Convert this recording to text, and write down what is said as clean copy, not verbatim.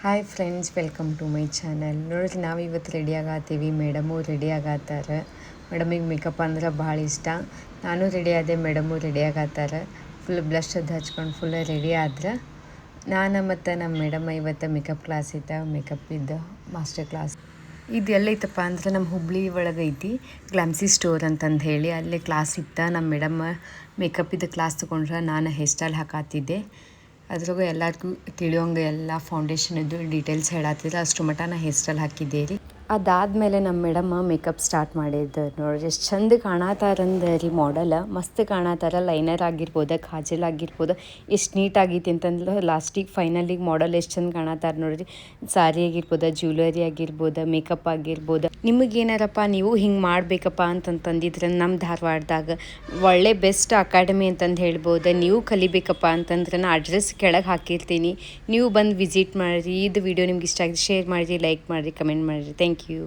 Hi friends, welcome to my channel. ನೋಡಿರಿ, ನಾವು ಇವತ್ತು ರೆಡಿ ಆಗತ್ತೀವಿ. ಮೇಡಮು ರೆಡಿ ಆಗತ್ತಾರೆ. ಮೇಡಮಿಗೆ ಮೇಕಪ್ ಅಂದ್ರೆ ಭಾಳ ಇಷ್ಟ. ನಾನು ರೆಡಿ ಆದೆ, ಮೇಡಮು ರೆಡಿ ಆಗತ್ತಾರೆ. ಫುಲ್ ಬ್ಲಷ್ ಅದು ಹಚ್ಕೊಂಡು ಫುಲ್ ರೆಡಿ ಆದ್ರೆ ನಾನು ಮತ್ತು ನಮ್ಮ ಮೇಡಮ್ಮ ಇವತ್ತು ಮೇಕಪ್ ಕ್ಲಾಸ್ ಇತ್ತು. ಮೇಕಪ್ ಇದ್ದು ಮಾಸ್ಟರ್ ಕ್ಲಾಸ್ ಇದು ಎಲ್ಲೈತಪ್ಪ ಅಂದ್ರೆ ನಮ್ಮ ಹುಬ್ಳಿ ಒಳಗೆ ಐತಿ, ಗ್ಲಾಮ್ಸಿ ಸ್ಟೋರ್ ಅಂತಂದು ಹೇಳಿ. ಅಲ್ಲೇ ಕ್ಲಾಸ್ ಇತ್ತು. ನಮ್ಮ ಮೇಡಮ್ಮ ಮೇಕಪ್ಪಿದ್ದು ಕ್ಲಾಸ್ ತೊಗೊಂಡ್ರೆ ನಾನು ಹೇರ್ ಸ್ಟೈಲ್ ಹಾಕಾತಿದ್ದೆ. ಅದ್ರಾಗೂ ಎಲ್ಲರಿಗೂ ತಿಳಿಯೋಂಗೆ ಎಲ್ಲ ಫೌಂಡೇಶನದ್ದು ಡೀಟೇಲ್ಸ್ ಹೇಳತ್ತಿದ್ರು. ಅಷ್ಟು ಮಟ್ಟ ನಾ ಹೇರ್ ಸ್ಟೈಲ್ ಹಾಕಿದ್ದೆ ರೀ. ಅದಾದಮೇಲೆ ನಮ್ಮ ಮೇಡಮ್ಮ ಮೇಕಪ್ ಸ್ಟಾರ್ಟ್ ಮಾಡಿದ್ದು. ನೋಡಿರಿ ಎಷ್ಟು ಚಂದ ಕಾಣತ್ತಾರಂದ ರೀ. ಮಾಡೆಲ್ ಮಸ್ತ್ ಕಾಣತ್ತಾರ. ಲೈನರ್ ಆಗಿರ್ಬೋದು, ಕಾಜಲ್ ಆಗಿರ್ಬೋದು, ಎಷ್ಟು ನೀಟಾಗೈತಿ ಅಂತಂದ್ರೆ ಲಾಸ್ಟಿಗೆ ಫೈನಲಿಗೆ ಮಾಡೆಲ್ ಎಷ್ಟು ಚಂದ ಕಾಣತ್ತಾರ ನೋಡಿರಿ. ಸಾರಿ ಆಗಿರ್ಬೋದು, ಜ್ಯುವೆಲರಿ ಆಗಿರ್ಬೋದು, ಮೇಕಪ್ ಆಗಿರ್ಬೋದು. ನಿಮಗೇನಾರಪ್ಪ ನೀವು ಹಿಂಗೆ ಮಾಡಬೇಕಪ್ಪ ಅಂತಂತಂದಿದ್ರೆ ನಮ್ಮ ಧಾರವಾಡದಾಗ ಒಳ್ಳೆ ಬೆಸ್ಟ್ ಅಕಾಡೆಮಿ ಅಂತಂದು ಹೇಳ್ಬೋದು. ನೀವು ಕಲಿಬೇಕಪ್ಪ ಅಂತಂದ್ರೆ ನಾನು ಅಡ್ರೆಸ್ ಕೆಳಗೆ ಹಾಕಿರ್ತೀನಿ. ನೀವು ಬಂದು ವಿಸಿಟ್ ಮಾಡಿರಿ. ಇದು ವಿಡಿಯೋ ನಿಮ್ಗೆ ಇಷ್ಟ ಆಗಿದೆ ಶೇರ್ ಮಾಡಿರಿ, ಲೈಕ್ ಮಾಡಿರಿ, ಕಮೆಂಟ್ ಮಾಡಿರಿ. Thank you.